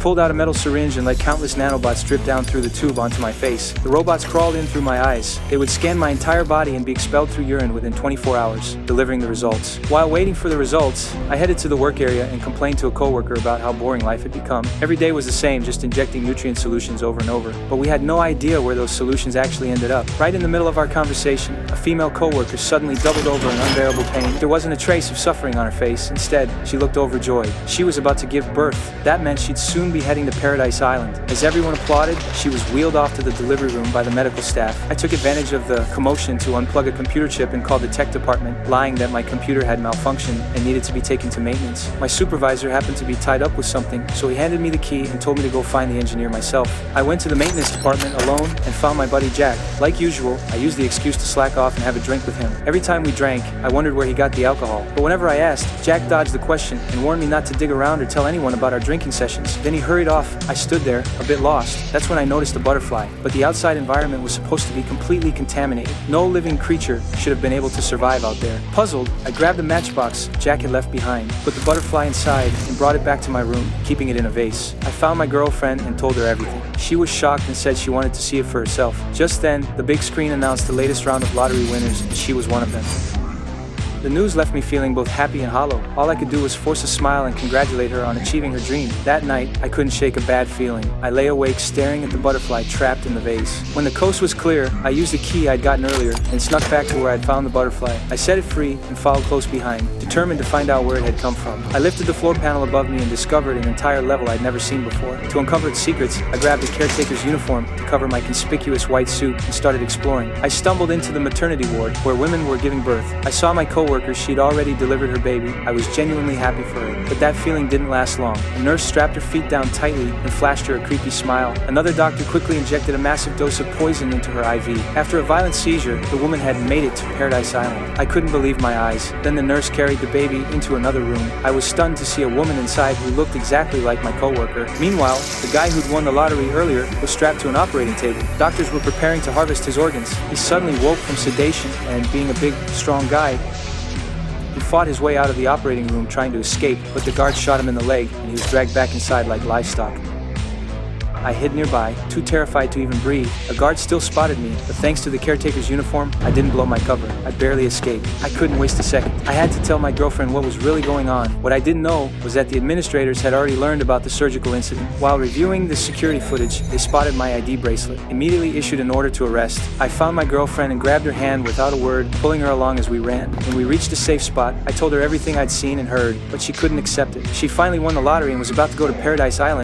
pulled out a metal syringe and let countless nanobots drip down through the tube onto my face. The robots crawled in through my eyes. They would scan my entire body and be expelled through urine within 24 hours, delivering the results. While waiting for the results, I headed to the work area and complained to a coworker about how boring life had become. Every day was the same, just injecting nutrient solutions over and over. But we had no idea where those solutions actually ended up. Right in the middle of our conversation, a female coworker suddenly doubled over in unbearable pain. There wasn't a trace of suffering on her face. Instead, she looked overjoyed. She was about to give birth. That meant she'd soon be heading to Paradise Island. As everyone applauded, she was wheeled off to the delivery room by the medical staff. I took advantage of the commotion to unplug a computer chip and called the tech department, lying that my computer had malfunctioned and needed to be taken to maintenance. My supervisor happened to be tied up with something, so he handed me the key and told me to go find the engineer myself. I went to the maintenance department alone and found my buddy Jack. Like usual, I used the excuse to slack off and have a drink with him. Every time we drank, I wondered where he got the alcohol. But whenever I asked, Jack dodged the question and warned me not to dig around or tell anyone about our drinking sessions. Then he hurried off. I stood there, a bit lost. That's when I noticed a butterfly. But the outside environment was supposed to be completely contaminated. No living creature should have been able to survive out there. Puzzled, I grabbed a matchbox Jack had left behind, put the butterfly inside, and brought it back to my room, keeping it in a vase. I found my girlfriend and told her everything. She was shocked and said she wanted to see it for herself. Just then, the big screen announced the latest round of lottery winners, and she was one of them. The news left me feeling both happy and hollow. All I could do was force a smile and congratulate her on achieving her dream. That night, I couldn't shake a bad feeling. I lay awake staring at the butterfly trapped in the vase. When the coast was clear, I used the key I'd gotten earlier and snuck back to where I'd found the butterfly. I set it free and followed close behind, determined to find out where it had come from. I lifted the floor panel above me and discovered an entire level I'd never seen before. To uncover its secrets, I grabbed the caretaker's uniform to cover my conspicuous white suit and started exploring. I stumbled into the maternity ward where women were giving birth. I saw my coworker. She'd already delivered her baby. I was genuinely happy for her, but that feeling didn't last long. A nurse strapped her feet down tightly and flashed her a creepy smile. Another doctor quickly injected a massive dose of poison into her IV. After a violent seizure, the woman had made it to Paradise Island. I couldn't believe my eyes. Then the nurse carried the baby into another room. I was stunned to see a woman inside who looked exactly like my coworker. Meanwhile, the guy who'd won the lottery earlier was strapped to an operating table. Doctors were preparing to harvest his organs. He suddenly woke from sedation and, being a big, strong guy, he fought his way out of the operating room trying to escape, but the guards shot him in the leg and he was dragged back inside like livestock. I hid nearby, too terrified to even breathe. A guard still spotted me, but thanks to the caretaker's uniform, I didn't blow my cover. I barely escaped. I couldn't waste a second. I had to tell my girlfriend what was really going on. What I didn't know was that the administrators had already learned about the surgical incident. While reviewing the security footage, they spotted my ID bracelet, immediately issued an order to arrest. I found my girlfriend and grabbed her hand without a word, pulling her along as we ran. When we reached a safe spot, I told her everything I'd seen and heard, but she couldn't accept it. She finally won the lottery and was about to go to Paradise Island